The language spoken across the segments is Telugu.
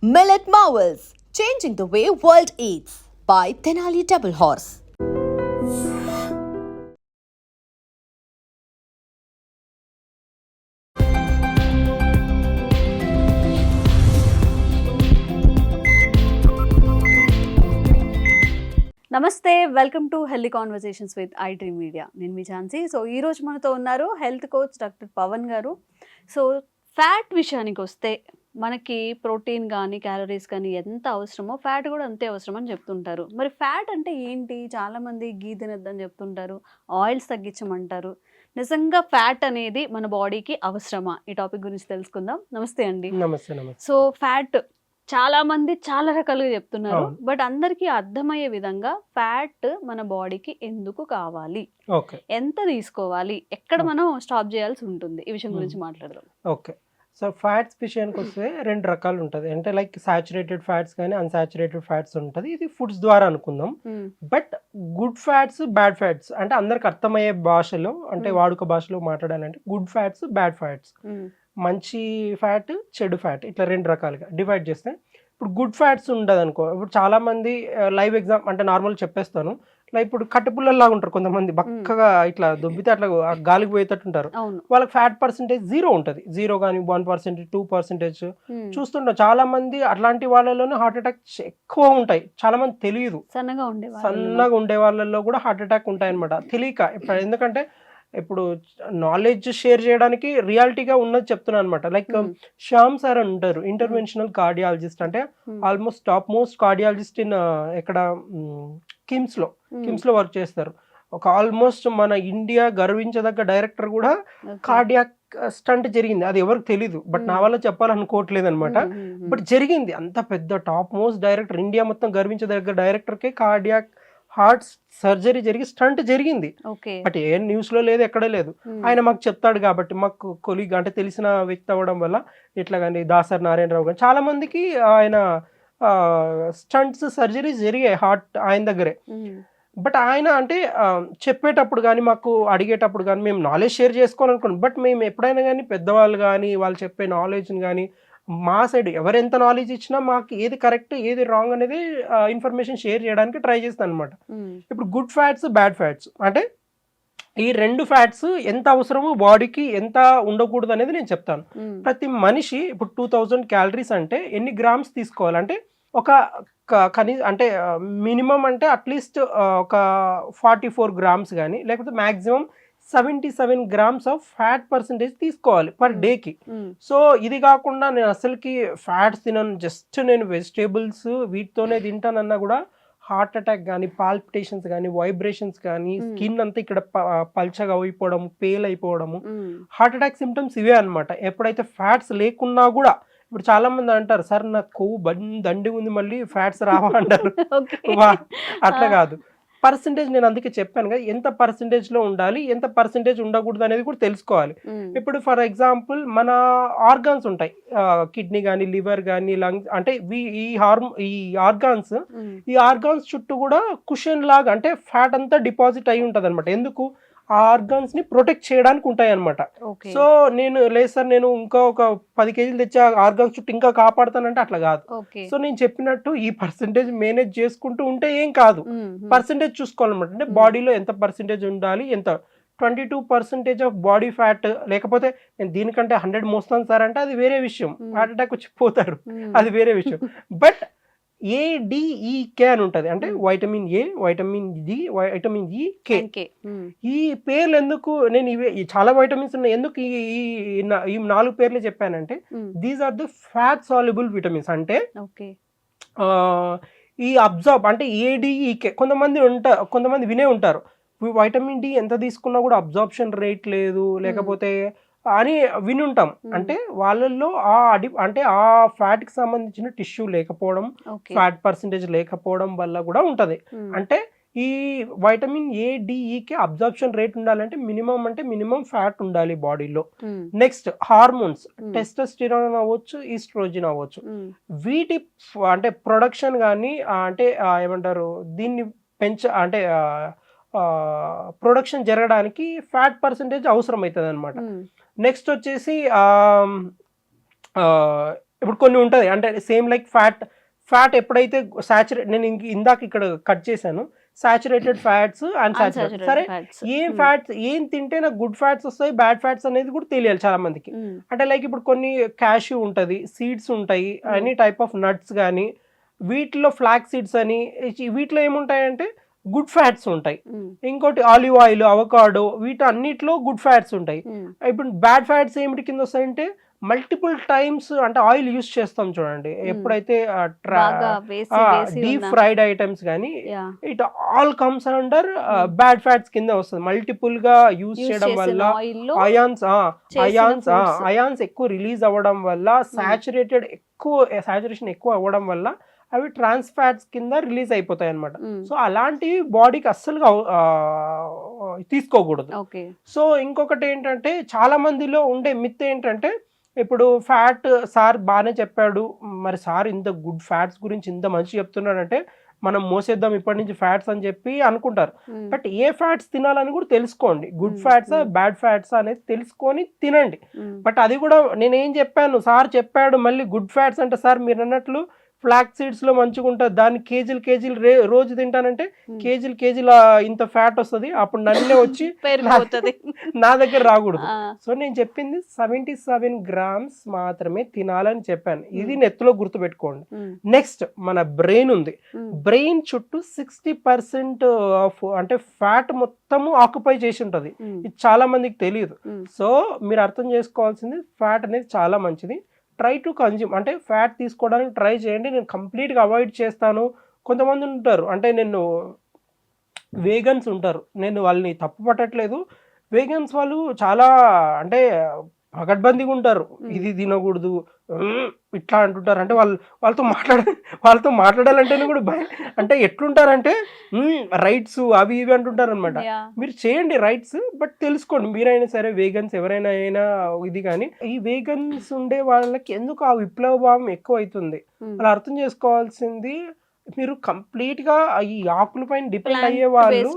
Millet Marvels, changing the way world eats by Tenali Double Horse. నమస్తే, welcome to healthy conversations with I dream media. నేను మీ ఝాన్సీ. సో ఈరోజు మనతో ఉన్నారు హెల్త్ కోచ్ డాక్టర్ పవన్ గారు. సో ఫ్యాట్ విషయానికి వస్తే మనకి ప్రోటీన్ కానీ క్యాలరీస్ కానీ ఎంత అవసరమో ఫ్యాట్ కూడా అంతే అవసరం అని చెప్తుంటారు. మరి ఫ్యాట్ అంటే ఏంటి? చాలామంది గీ తినొద్దని చెప్తుంటారు, ఆయిల్స్ తగ్గించమంటారు. నిజంగా ఫ్యాట్ అనేది మన బాడీకి అవసరమా? ఈ టాపిక్ గురించి తెలుసుకుందాం. నమస్తే అండి. నమస్తే. నమస్తే. సో ఫ్యాట్ చాలా మంది చాలా రకాలుగా చెప్తున్నారు. అవును. బట్ అందరికీ అర్థమయ్యే విధంగా ఫ్యాట్ మన బాడీకి ఎందుకు కావాలి, ఓకే. ఎంత తీసుకోవాలి, ఎక్కడ మనం స్టాప్ చేయాల్సి ఉంటుంది, ఈ విషయం గురించి మాట్లాడదాం. ఓకే. సో ఫ్యాట్స్ విషయానికి వస్తే 2 రకాలు ఉంటుంది. అంటే లైక్ సాచురేటెడ్ ఫ్యాట్స్ కానీ అన్సాచురేటెడ్ ఫ్యాట్స్ ఉంటుంది. ఇది ఫుడ్స్ ద్వారా అనుకుందాం. But good fats, bad fats అంటే అందరికి అర్థమయ్యే భాషలో, అంటే వాడుక భాషలో మాట్లాడాలంటే గుడ్ ఫ్యాట్స్, బ్యాడ్ ఫ్యాట్స్, మంచి ఫ్యాట్, చెడు ఫ్యాట్, ఇట్లా 2 రకాలుగా డివైడ్ చేస్తే, ఇప్పుడు గుడ్ ఫ్యాట్స్ ఉండదు అనుకో. ఇప్పుడు చాలా మంది లైవ్ ఎగ్జామ్ అంటే నార్మల్ చెప్పేస్తాను. లైక్ ఇప్పుడు కట్టెపుల్లలాగా ఉంటారు కొంతమంది, బక్కగా ఇట్లా దొబ్బితే అట్లా గాలికి పోయేటట్టు ఉంటారు. వాళ్ళకి ఫ్యాట్ పర్సెంటేజ్ 0 ఉంటుంది. 0 కానీ 1%, 2% చూస్తుంటాం. చాలా మంది అట్లాంటి వాళ్ళలోనే హార్ట్ అటాక్ ఎక్కువ ఉంటాయి. చాలా మంది తెలియదు. సన్నగా ఉండే వాళ్ళలో కూడా హార్ట్ అటాక్ ఉంటాయి అనమాట, తెలియక. ఇప్పుడు ఎందుకంటే ఇప్పుడు నాలెడ్జ్ షేర్ చేయడానికి రియాలిటీగా ఉన్నది చెప్తున్నాను అనమాట. లైక్ శ్యామ్ సార్ అని ఉంటారు, ఇంటర్వెన్షనల్ కార్డియాలజిస్ట్, అంటే almost top most cardiologist in ఎక్కడ కిమ్స్ లో వర్క్ చేస్తారు. ఒక ఆల్మోస్ట్ మన ఇండియా గర్వించదగ్గ డైరెక్టర్ కూడా కార్డియాక్ స్టంట్ జరిగింది. అది ఎవరికి తెలీదు, బట్ నా వల్ల చెప్పాలనుకోవట్లేదు అనమాట. బట్ జరిగింది. అంత పెద్ద టాప్ మోస్ట్ డైరెక్టర్, ఇండియా మొత్తం గర్వించదగ్గ డైరెక్టర్కే కార్డియాక్ హార్ట్ సర్జరీ జరిగి స్టంట్ జరిగింది. బట్ ఏ న్యూస్ లో లేదు, ఎక్కడ లేదు. ఆయన మాకు చెప్తాడు కాబట్టి, మాకు కొలీగ్ అంటే తెలిసిన వ్యక్తి అవ్వడం వల్ల, ఇట్లా కానీ దాసరి నారాయణరావు కానీ చాలా మందికి ఆయన స్టంట్స్ సర్జరీస్ జరిగాయి హార్ట్ ఆయన దగ్గరే. బట్ ఆయన అంటే చెప్పేటప్పుడు కానీ, మాకు అడిగేటప్పుడు కానీ మేము నాలెడ్జ్ షేర్ చేసుకోవాలనుకున్నాం. బట్ మేము ఎప్పుడైనా కానీ పెద్దవాళ్ళు కానీ వాళ్ళు చెప్పే నాలెడ్జ్ని కానీ, మా సైడ్ ఎవరెంత నాలెడ్జ్ ఇచ్చినా మాకు ఏది కరెక్ట్ ఏది రాంగ్ అనేది ఇన్ఫర్మేషన్ షేర్ చేయడానికి ట్రై చేస్తాను అనమాట. ఇప్పుడు గుడ్ ఫ్యాట్స్, బ్యాడ్ ఫ్యాట్స్ అంటే ఈ 2 ఫ్యాట్స్ ఎంత అవసరమో బాడీకి, ఎంత ఉండకూడదు అనేది నేను చెప్తాను. ప్రతి మనిషి ఇప్పుడు 2000 క్యాలరీస్ అంటే ఎన్ని గ్రామ్స్ తీసుకోవాలంటే, ఒక అంటే మినిమం అంటే అట్లీస్ట్ ఒక 44 గ్రామ్స్ కానీ, లేకపోతే maximum 77 grams of fat percentage తీసుకోవాలి పర్ డేకి. సో ఇది కాకుండా నేను అసలుకి ఫ్యాట్స్ తినను, జస్ట్ నేను వెజిటేబుల్స్ వీటితోనే తింటానన్నా కూడా హార్ట్ అటాక్ కానీ, పాల్పిటేషన్స్ కానీ, వైబ్రేషన్స్ కానీ, స్కిన్ అంతా ఇక్కడ పల్చగా అయిపోవడం, పేల్ అయిపోవడము, హార్ట్ అటాక్ సిమ్టమ్స్ ఇవే అనమాట. ఎప్పుడైతే ఫ్యాట్స్ లేకున్నా కూడా, ఇప్పుడు చాలా మంది అంటారు, సార్ నాకు కొవ్వు దండి ఉంది మళ్ళీ ఫ్యాట్స్ రావా అంటారు. అట్లా కాదు. పర్సంటేజ్ నేను అందుకే చెప్పాను కదా, ఎంత పర్సంటేజ్లో ఉండాలి, ఎంత పర్సంటేజ్ ఉండకూడదు అనేది కూడా తెలుసుకోవాలి. ఇప్పుడు ఫర్ ఎగ్జాంపుల్ మన ఆర్గాన్స్ ఉంటాయి, కిడ్నీ కానీ, లివర్ కానీ, లంగ్స్, అంటే ఈ ఆర్గాన్స్ చుట్టూ కూడా కుషన్ లాగా అంటే ఫ్యాట్ అంతా డిపాజిట్ అయి ఉంటుంది అనమాట. ఎందుకు? ఆ ఆర్గాన్స్ ని ప్రొటెక్ట్ చేయడానికి ఉంటాయి అనమాట. సో నేను లేదు సార్, నేను ఇంకా ఒక 10 కేజీలు తెచ్చి ఆర్గాన్స్ చుట్టూ ఇంకా కాపాడుతానంటే అట్లా కాదు. సో నేను చెప్పినట్టు ఈ పర్సంటేజ్ మేనేజ్ చేసుకుంటూ ఉంటే ఏం కాదు. పర్సంటేజ్ చూసుకోవాలన్నమాట. అంటే బాడీలో ఎంత పర్సంటేజ్ ఉండాలి, ఎంత 22% ఆఫ్ బాడీ ఫ్యాట్, లేకపోతే నేను దీనికంటే 100 మోస్తాను సార్ అంటే అది వేరే విషయం, హార్ట్ అటాక్ వచ్చి పోతారు, అది వేరే విషయం. బట్ ADEK అని ఉంటుంది, అంటే vitamin A, vitamin D, vitamin E, K. ఈ పేర్లు ఎందుకు, నేను ఇవే చాలా వైటమిన్స్ ఉన్నాయి, ఎందుకు ఈ 4 పేర్లు చెప్పానంటే, these are the fat soluble vitamins. అంటే ఈ అబ్జార్బ్ అంటే ADEK కొంతమంది వినే ఉంటారు, వైటమిన్ డి ఎంత తీసుకున్నా కూడా అబ్జార్ప్షన్ రేట్ లేదు, లేకపోతే అని వినుంటాం. అంటే వాళ్ళల్లో అంటే ఆ ఫ్యాట్ కి సంబంధించిన టిష్యూ లేకపోవడం, ఫ్యాట్ పర్సెంటేజ్ లేకపోవడం వల్ల కూడా ఉంటది. అంటే ఈ వైటమిన్ ADEK అబ్జార్ప్షన్ రేట్ ఉండాలంటే మినిమం ఫ్యాట్ ఉండాలి బాడీలో. నెక్స్ట్ హార్మోన్స్, టెస్టోస్టెరాన్ అవ్వచ్చు, ఈస్ట్రోజన్ అవ్వచ్చు, వీటి అంటే ప్రొడక్షన్ కానీ, అంటే ఏమంటారు దీన్ని అంటే ప్రొడక్షన్ జరగడానికి ఫ్యాట్ పర్సెంటేజ్ అవసరం అవుతుంది అనమాట. నెక్స్ట్ వచ్చేసి ఇప్పుడు కొన్ని ఉంటుంది అంటే సేమ్ లైక్ ఫ్యాట్ ఎప్పుడైతే నేను ఇందాక ఇక్కడ కట్ చేశాను సాచురేటెడ్ ఫ్యాట్స్ అన్సాచురేటెడ్. సరే ఏం ఫ్యాట్స్ ఏం తింటే నాకు గుడ్ ఫ్యాట్స్ వస్తాయి బ్యాడ్ ఫ్యాట్స్ అనేది కూడా తెలియాలి చాలా మందికి. అంటే లైక్ ఇప్పుడు కొన్ని క్యాష్యూ ఉంటుంది, సీడ్స్ ఉంటాయి, ఎనీ టైప్ ఆఫ్ నట్స్ కానీ, వీటిలో ఫ్లాక్ సీడ్స్ అని, వీటిలో ఏముంటాయంటే గుడ్ ఫ్యాట్స్ ఉంటాయి. ఇంకోటి ఆలివ్ ఆయిల్, అవకాడో, వీటన్నిటిలో గుడ్ ఫ్యాట్స్ ఉంటాయి. ఇప్పుడు బ్యాడ్ ఫ్యాట్స్ ఏమిటి కింద వస్తాయంటే మల్టిపుల్ టైమ్స్ అంటే ఆయిల్ యూస్ చేస్తాం చూడండి, ఎప్పుడైతే డీప్ ఫ్రైడ్ ఐటమ్స్ కానీ it all comes under bad fats కింద వస్తుంది. మల్టిపుల్ గా యూస్ చేయడం వల్ల అయాన్స్ ఎక్కువ రిలీజ్ అవ్వడం వల్ల సాచురేషన్ ఎక్కువ అవ్వడం వల్ల అవి ట్రాన్స్ ఫ్యాట్స్ కింద రిలీజ్ అయిపోతాయి అనమాట. సో అలాంటివి బాడీకి అస్సలుగా తీసుకోకూడదు. సో ఇంకొకటి ఏంటంటే చాలా మందిలో ఉండే మిత్ ఏంటంటే ఇప్పుడు ఫ్యాట్ సార్ బాగానే చెప్పాడు, మరి సార్ ఇంత గుడ్ ఫ్యాట్స్ గురించి ఇంత మంచి చెప్తున్నాడంటే మనం మోసేద్దాం ఇప్పటి నుంచి ఫ్యాట్స్ అని చెప్పి అనుకుంటారు. బట్ ఏ ఫ్యాట్స్ తినాలని కూడా తెలుసుకోండి, గుడ్ ఫ్యాట్స్ బ్యాడ్ ఫ్యాట్స్ అనేది తెలుసుకొని తినండి. బట్ అది కూడా నేనేం చెప్పాను, సార్ చెప్పాడు మళ్ళీ గుడ్ ఫ్యాట్స్ అంటే సార్ మీరు అన్నట్లు ఫ్లాక్ సీడ్స్ లో మంచిగా ఉంటుంది, దాన్ని కేజీలు రోజు తింటానంటే కేజీల ఇంత ఫ్యాట్ వస్తుంది, అప్పుడు నన్నే వచ్చి నా దగ్గర రాకూడదు. సో నేను చెప్పింది 77 grams మాత్రమే తినాలని చెప్పాను. ఇది నెత్తిలో గుర్తుపెట్టుకోండి. నెక్స్ట్ మన బ్రెయిన్ ఉంది, బ్రెయిన్ చుట్టూ 60% ఆఫ్ అంటే ఫ్యాట్ మొత్తము ఆక్యుపై చేసి ఉంటుంది. ఇది చాలా మందికి తెలియదు. సో మీరు అర్థం చేసుకోవాల్సింది ఫ్యాట్ అనేది చాలా మంచిది. ట్రై టు కన్జ్యూమ్ అంటే ఫ్యాట్ తీసుకోవడానికి ట్రై చేయండి. నేను కంప్లీట్గా అవాయిడ్ చేస్తాను. కొంతమంది ఉంటారు అంటే వేగన్స్ ఉంటారు, నేను వాళ్ళని తప్పు పట్టట్లేదు. వేగన్స్ వాళ్ళు చాలా అంటే పగడ్బందీగా ఉంటారు, ఇది తినకూడదు ఇట్లా అంటుంటారు. అంటే వాళ్ళతో మాట్లాడాలంటేనే కూడా భయం. అంటే ఎట్లుంటారంటే రైట్స్ అవి ఇవి అంటుంటారు అనమాట. మీరు చేయండి రైట్స్, బట్ తెలుసుకోండి మీరైనా సరే వేగన్స్ ఎవరైనా అయినా ఇది. కానీ ఈ వేగన్స్ ఉండే వాళ్ళకి ఎందుకు ఆ విప్లవ భావం ఎక్కువ అవుతుంది, అలా అర్థం చేసుకోవాల్సింది. మీరు కంప్లీట్ గా ఈ ఆకుల పైన డిపెండ్ అయ్యే వాళ్ళు,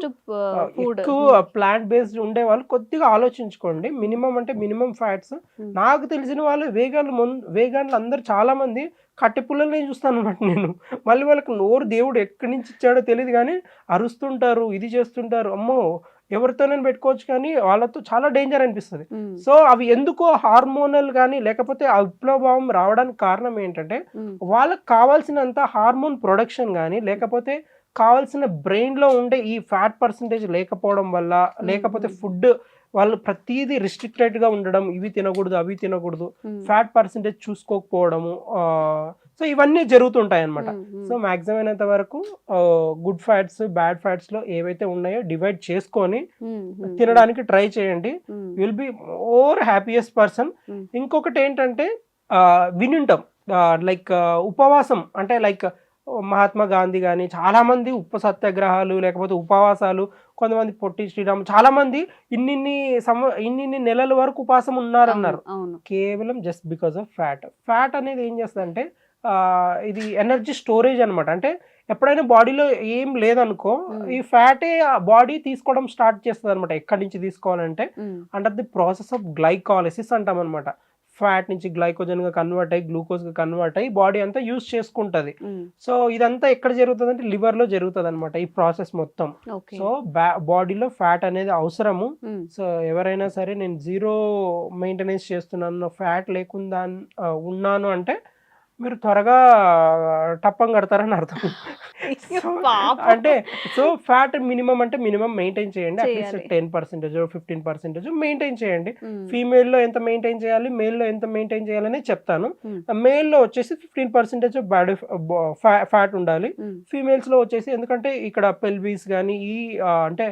ఎక్కువ ప్లాంట్ బేస్డ్ ఉండే వాళ్ళు కొద్దిగా ఆలోచించుకోండి. Minimum fats. నాకు తెలిసిన వాళ్ళు వేగాన్లు అందరు చాలా మంది కట్టె పుల్లల్ని చూస్తాను అనమాట నేను. మళ్ళీ వాళ్ళకి నోరు దేవుడు ఎక్కడి నుంచి ఇచ్చాడో తెలియదు కానీ అరుస్తుంటారు, ఇది చేస్తుంటారు. అమ్మో ఎవరితోనైనా పెట్టుకోవచ్చు కానీ వాళ్ళతో చాలా డేంజర్ అనిపిస్తుంది. సో అవి ఎందుకో హార్మోనల్ కానీ లేకపోతే ఆ విప్లవభావం రావడానికి కారణం ఏంటంటే వాళ్ళకి కావాల్సినంత హార్మోన్ ప్రొడక్షన్ కానీ లేకపోతే కావాల్సిన బ్రెయిన్ లో ఉండే ఈ ఫ్యాట్ పర్సంటేజ్ లేకపోవడం వల్ల, లేకపోతే ఫుడ్ వాళ్ళు ప్రతిదీ రిస్ట్రిక్టెడ్ గా ఉండడం, ఇవి తినకూడదు అవి తినకూడదు, ఫ్యాట్ పర్సంటేజ్ చూసుకోకపోవడము, సో ఇవన్నీ జరుగుతుంటాయి అనమాట. సో మ్యాక్సిమం అయినంత వరకు గుడ్ ఫ్యాట్స్ బ్యాడ్ ఫ్యాట్స్ లో ఏవైతే ఉన్నాయో డివైడ్ చేసుకొని తినడానికి ట్రై చేయండి. Will be more happiest person. ఇంకొకటి ఏంటంటే వినుంటాం లైక్ ఉపవాసం అంటే లైక్ మహాత్మా గాంధీ కానీ చాలా మంది ఉప్పు సత్యాగ్రహాలు లేకపోతే ఉపవాసాలు, కొంతమంది పొట్టి శ్రీరామ్ చాలా మంది ఇన్ని నెలల వరకు ఉపవాసం ఉన్నారన్నారు. కేవలం జస్ట్ బికాస్ ఆఫ్ ఫ్యాట్ అనేది ఏం చేస్తుందంటే ఇది ఎనర్జీ స్టోరేజ్ అనమాట. అంటే ఎప్పుడైనా బాడీలో ఏం లేదనుకో ఈ ఫ్యాటే బాడీ తీసుకోవడం స్టార్ట్ చేస్తుంది అనమాట. ఎక్కడి నుంచి తీసుకోవాలంటే అండర్ ది ప్రాసెస్ ఆఫ్ గ్లైకాలిసిస్ అంటాం అనమాట. ఫ్యాట్ నుంచి గ్లైకోజన్ గా కన్వర్ట్ అయ్యి గ్లూకోజ్ గా కన్వర్ట్ అయ్యి బాడీ అంతా యూజ్ చేసుకుంటది. సో ఇదంతా ఎక్కడ జరుగుతుంది అంటే లివర్ లో జరుగుతుంది అనమాట ఈ ప్రాసెస్ మొత్తం. సో బాడీలో ఫ్యాట్ అనేది అవసరము. సో ఎవరైనా సరే నేను జీరో మెయింటెనెన్స్ చేస్తున్నాను, ఫ్యాట్ లేకుండా ఉన్నాను అంటే మీరు త్వరగా టప్పం కడతారని అర్థం. అంటే సో ఫ్యాట్ మినిమం అంటే మినిమం మెయింటైన్ చేయండి. అట్లీస్ట్ 10% 15% మెయింటైన్ చేయండి. ఫీమేల్లో ఎంత మెయింటైన్ చేయాలి, మేల్లో ఎంత మెయింటైన్ చేయాలని చెప్తాను. మేల్లో వచ్చేసి 15% బాడీ ఫ్యాట్ ఉండాలి. ఫీమేల్స్ లో వచ్చేసి ఎందుకంటే ఇక్కడ పెల్విస్ కానీ ఈ అంటే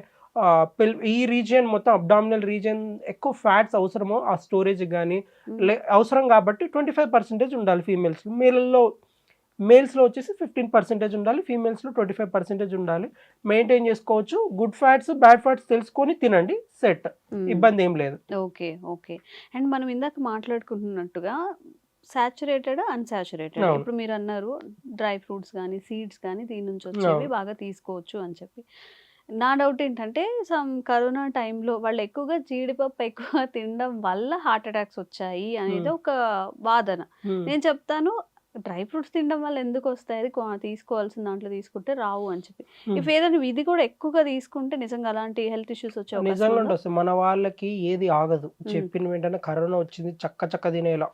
ఈ రీజియన్ మొత్తం అబ్డామినల్ రీజియన్ ఎక్కువ ఫ్యాట్స్ అవసరమో ఆ స్టోరేజ్ కానీ అవసరం కాబట్టి 25% ఉండాలి ఫీమేల్స్. మేల్స్లో వచ్చేసి 15% ఉండాలి, ఫీమేల్స్లో 25% ఉండాలి. మెయింటైన్ చేసుకోవచ్చు. గుడ్ ఫ్యాట్స్ బ్యాడ్ ఫ్యాట్స్ తెలుసుకొని తినండి, సెట్, ఇబ్బంది ఏం లేదు. ఓకే. అండ్ మనం ఇందాక మాట్లాడుకుంటున్నట్టుగా సాచురేటెడ్ అన్సాచురేటెడ్, ఇప్పుడు మీరు అన్నారు డ్రై ఫ్రూట్స్ కానీ సీడ్స్ కానీ దీని నుంచి వచ్చేవి బాగా తీసుకోవచ్చు అని చెప్పి. నా డౌట్ ఏంటంటే కరోనా టైంలో వాళ్ళు ఎక్కువగా జీడిపప్పు ఎక్కువ తినడం వల్ల హార్ట్ అటాక్స్ వచ్చాయి అనేది ఒక వాదన. నేను చెప్తాను డ్రై ఫ్రూట్స్ తినడం వల్ల ఎందుకు వస్తాయి, అది తీసుకోవాల్సిన దాంట్లో తీసుకుంటే రావు అని చెప్పి. ఇఫ్ ఏదైనా ఇది కూడా ఎక్కువగా తీసుకుంటే నిజంగా అలాంటి హెల్త్ ఇష్యూస్ వచ్చే అవకాశం నిజంగా ఉందా? వస్తుంది. మన వాళ్ళకి ఏది ఆగదు. చెప్పిన వెంటనే కరోనా వచ్చింది చక్క తినేయాలి.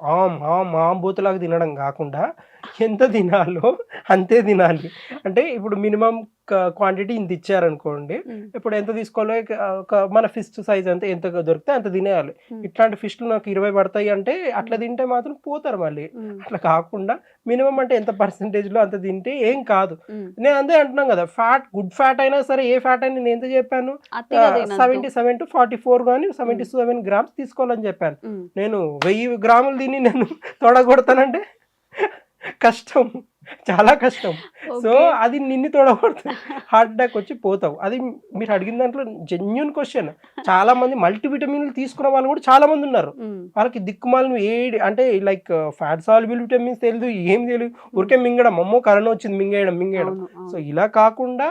ఆంబోతులాగా తినడం కాకుండా ఎంత తినాలో అంతే తినాలి. అంటే ఇప్పుడు మినిమం క్వాంటిటీ ఇంత ఇచ్చారనుకోండి, ఇప్పుడు ఎంత తీసుకోవాలో ఒక మన ఫిస్ట్ సైజ్ అంతే ఎంత దొరికితే అంత తినేయాలి. ఇట్లాంటి ఫిష్లు నాకు 20 పడతాయి అంటే అట్లా తింటే మాత్రం పోతారు మళ్ళీ. అట్లా కాకుండా మినిమం అంటే ఎంత పర్సెంటేజ్లో అంత తింటే ఏం కాదు. నేను అంతే అంటున్నాం కదా, ఫ్యాట్ గుడ్ ఫ్యాట్ అయినా సరే ఏ ఫ్యాట్ అయినా నేను ఎంత చెప్పాను, 77 to 44 కానీ 77 grams తీసుకోవాలని చెప్పాను. నేను 1000 గ్రాములు తిని నేను తొడగొడతానంటే కష్టం, చాలా కష్టం. సో అది నిన్ను తొడగొడుతుంది, హార్ట్ అటాక్ వచ్చి పోతావు. అది మీరు అడిగిన దాంట్లో జెన్యున్ క్వశ్చన్. చాలా మంది మల్టీవిటమిన్లు తీసుకున్న వాళ్ళు కూడా చాలా మంది ఉన్నారు. వాళ్ళకి దిక్కుమాలను అంటే లైక్ ఫ్యాట్ సాల్యుబుల్ విటమిన్స్ తెలియదు, ఏం తెలియదు, ఊరికే మింగడం, అమ్మో కరోనా వచ్చింది మింగేయడం. సో ఇలా కాకుండా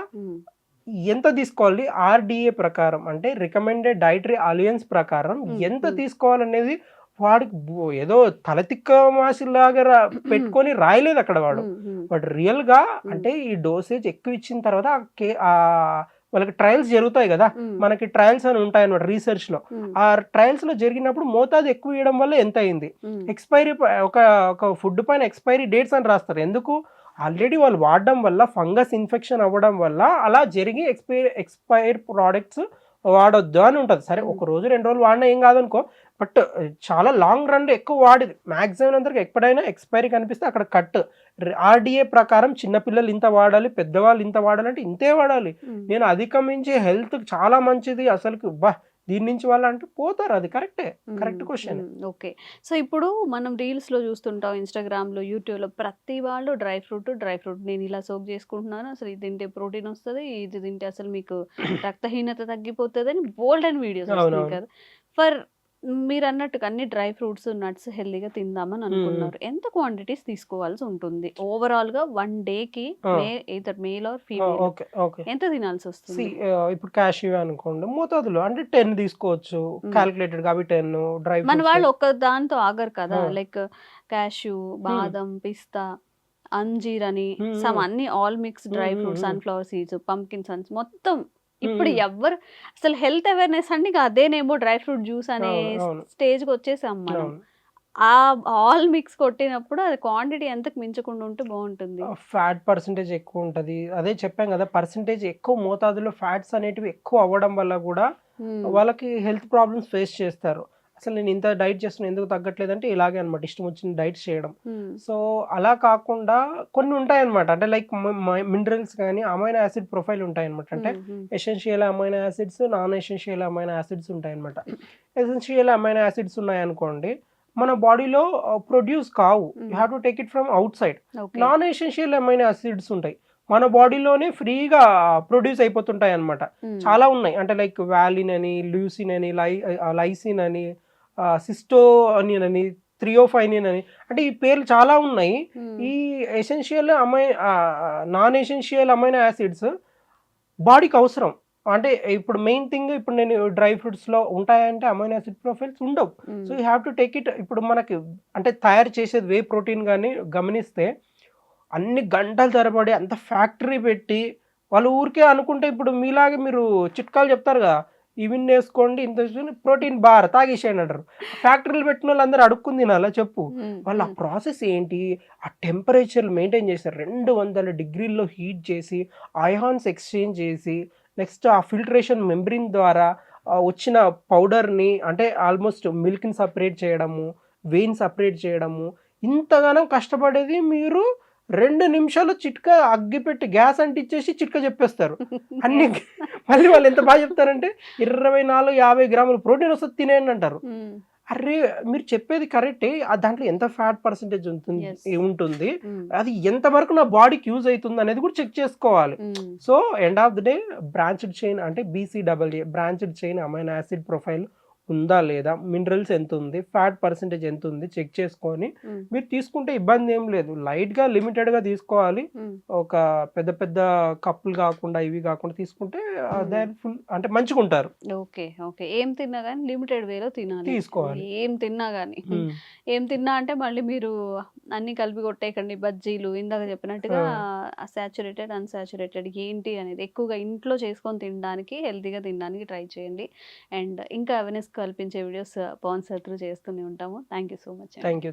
ఎంత తీసుకోవాలి, RDA ప్రకారం అంటే రికమెండెడ్ డైటరీ అలయన్స్ ప్రకారం ఎంత తీసుకోవాలనేది వాడికి ఏదో తలతిక్క మాసిలాగా పెట్టుకొని రాయలేదు అక్కడ వాడు రియల్ గా. అంటే ఈ డోసేజ్ ఎక్కువ ఇచ్చిన తర్వాత వాళ్ళకి ట్రయల్స్ జరుగుతాయి కదా, మనకి ట్రయల్స్ అని ఉంటాయి అన్నమాట రీసెర్చ్ లో. ఆ ట్రయల్స్ లో జరిగినప్పుడు మోతాదు ఎక్కువ ఇవ్వడం వల్ల ఎంత అయింది, ఎక్స్పైరీ ఒక ఫుడ్ పైన ఎక్స్పైరీ డేట్స్ అని రాస్తారు. ఎందుకు, ఆల్రెడీ వాళ్ళు వాడడం వల్ల ఫంగస్ ఇన్ఫెక్షన్ అవ్వడం వల్ల అలా జరిగి ఎక్స్పైర్ ప్రోడక్ట్స్ వాడొద్దు అని ఉంటుంది. సరే ఒక రోజు 2 రోజులు వాడినా ఏం కాదనుకో, బట్ చాలా లాంగ్ రన్ ఎక్కువ వాడేది మ్యాక్సిమం అందరికి ఎప్పుడైనా ఎక్స్పైరీ కనిపిస్తే అక్కడ కట్. RDA ప్రకారం చిన్నపిల్లలు ఇంత వాడాలి, పెద్దవాళ్ళు ఇంత వాడాలి అంటే ఇంతే వాడాలి. నేను అధిగమించి హెల్త్ చాలా మంచిది అసలుకి దీని నుంచి వాళ్ళు అంటే పోతారు. అది కరెక్ట్ క్వశ్చన్. ఓకే. సో ఇప్పుడు మనం రీల్స్లో చూస్తుంటాం, ఇన్స్టాగ్రామ్లో, యూట్యూబ్లో ప్రతి వాళ్ళు డ్రై ఫ్రూట్ నేను ఇలా సోక్ చేసుకుంటున్నాను, అసలు ఇది తింటే ప్రోటీన్ వస్తుంది, ఇది తింటే అసలు మీకు రక్తహీనత తగ్గిపోతుంది అని బోల్డ్ అండ్ వీడియోస్ వస్తున్నాయి కదా. మీరు అన్నట్టుగా అన్ని డ్రై ఫ్రూట్స్, నట్స్ హెల్దీగా తిందామని అనుకున్నారు. ఎంత క్వాంటిటీస్ తీసుకోవాల్సి ఉంటుంది ఓవరాల్ గా 1 డేకి, మేల్ ఆర్ ఫీమేల్, ఎంత తినాల్సి వస్తుంది? ఇప్పుడు క్యాష్యూ అనుకోండి, మోతాదులో అంటే 10 తీసుకోవచ్చు, క్యాలిక్యులేటెడ్ అవి 10 డ్రై. మన వాళ్ళు ఒక దాంతో ఆగరు కదా, లైక్ క్యాష్యూ, బాదం, పిస్తా, అంజీర్ అని అన్ని all mix dry fruits, sunflower seeds, pumpkin Sons మొత్తం. ఇప్పుడు ఎవ్వరు అసలు హెల్త్ అవేర్నెస్ అంటే అదేనేమో డ్రై ఫ్రూట్ జ్యూస్ అనే స్టేజ్కి వచ్చేసాం మనం. ఆ ఆల్ మిక్స్ కొట్టినప్పుడు అది క్వాంటిటీ ఎంతకు మించకుండా ఉంటే బాగుంటుంది. ఫ్యాట్ పర్సంటేజ్ ఎక్కువ ఉంటుంది. అదే చెప్పాం కదా, పర్సంటేజ్ ఎక్కువ మోతాదులో ఫ్యాట్స్ అనేటివి ఎక్కువ అవ్వడం వల్ల కూడా వాళ్ళకి హెల్త్ ప్రాబ్లమ్స్ ఫేస్ చేస్తారు. అసలు నేను ఇంత డైట్ చేస్తున్నా ఎందుకు తగ్గట్లేదంటే ఇలాగే అనమాట, ఇష్టం వచ్చిన డైట్ చేయడం. సో అలా కాకుండా కొన్ని ఉంటాయన్నమాట, అంటే లైక్ మినరల్స్ కానీ అమైనో యాసిడ్ ప్రొఫైల్ ఉంటాయన్నమాట. అంటే essential amino acids, non essential amino acids ఉంటాయన్నమాట. ఎసెన్షియల్ అమైనో యాసిడ్స్ ఉన్నాయనుకోండి, మన బాడీలో ప్రొడ్యూస్ కావు, you have to take it from out side. Non essential amino acids ఉంటాయి, మన బాడీలోనే ఫ్రీగా ప్రొడ్యూస్ అయిపోతుంటాయి అనమాట. చాలా ఉన్నాయి, అంటే లైక్ వాలిన్ అని, ల్యూసిన్ అని, లైసిన్ అని, సిస్టోనిన్ అని, థ్రియోఫైనిన్ అని, అంటే ఈ పేర్లు చాలా ఉన్నాయి. ఈ essential non essential amino acids బాడీకి అవసరం. అంటే ఇప్పుడు మెయిన్ థింగ్, ఇప్పుడు నేను డ్రై ఫ్రూట్స్లో ఉంటాయంటే అమైనో యాసిడ్ ప్రొఫైల్స్ ఉండవు. So you have to take it. ఇప్పుడు మనకి అంటే తయారు చేసేది వే ప్రోటీన్ కానీ గమనిస్తే అన్ని గంటల తరబడి అంత ఫ్యాక్టరీ పెట్టి వాళ్ళు ఊరికే అనుకుంటే, ఇప్పుడు మీలాగే మీరు చిట్కాలు చెప్తారు కదా, ఇవిన్ వేసుకోండి, ఇంత ప్రోటీన్ బార్ తాగేసేయండి అంటారు. ఫ్యాక్టరీలు పెట్టిన వాళ్ళు అందరూ అడుక్కుని తినాలా చెప్పు? వాళ్ళు ఆ ప్రాసెస్ ఏంటి, ఆ టెంపరేచర్ మెయింటైన్ చేస్తారు, 200 degrees హీట్ చేసి, అయాన్స్ ఎక్స్చేంజ్ చేసి, నెక్స్ట్ ఆ ఫిల్టరేషన్ మెంబ్రెయిన్ ద్వారా వచ్చిన పౌడర్ని, అంటే ఆల్మోస్ట్ మిల్క్ని సపరేట్ చేయడము, వెయిన్ సపరేట్ చేయడము, ఇంతగానో కష్టపడేది మీరు 2 నిమిషాలు చిట్కా అగ్గిపెట్టి గ్యాస్ అంటిచ్చేసి చిట్కా చెప్పేస్తారు అన్ని. మళ్ళీ వాళ్ళు ఎంత బాగా చెప్తారంటే 24-50 గ్రాములు ప్రోటీన్ వస్తుంది తినేయండి అంటారు. అరే మీరు చెప్పేది కరెక్టే, దాంట్లో ఎంత ఫ్యాట్ పర్సెంటేజ్ ఉంటుంది, అది ఎంతవరకు నా బాడీకి యూజ్ అవుతుంది అనేది కూడా చెక్ చేసుకోవాలి. So end of the day branched chain అంటే BCAA branched chain amino acid profile ఉందా లేదా, మినరల్స్ ఎంత ఉంది, ఫ్యాట్ పర్సెంటేజ్ ఎంత ఉంది చెక్ చేసుకొని మ్మ్. మీరు తీసుకుంటే ఇబ్బంది ఏం లేదు. లైట్గా లిమిటెడ్గా తీసుకోవాలి. మ్మ్. ఒక పెద్ద పెద్ద కప్పులు కాకుండా ఇవి కాకుండా తీసుకుంటే మ్మ్. దాని ఫుల్ అంటే మంచిగా ఉంటారు. Okay okay. ఏం తిన్నా కానీ లిమిటెడ్ వేలో తినాలి. తీసుకోవాలి. ఏం తిన్నా కానీ ఏం తిన్నా అంటే మళ్ళీ మీరు అన్ని కలిపి కొట్టేయకండి. బజ్జీలు ఇందాక చెప్పినట్టుగా సాచురేటెడ్ అన్సాచురేటెడ్ ఏంటి అనేది ఎక్కువగా ఇంట్లో చేసుకొని తినడానికి, హెల్తీగా తినడానికి ట్రై చేయండి. అండ్ ఇంకా అవేర్నెస్ కల్పించే వీడియోస్ పవన్ సార్ త్రూ చేస్తూనే ఉంటాము. Thank you so much. Thank you.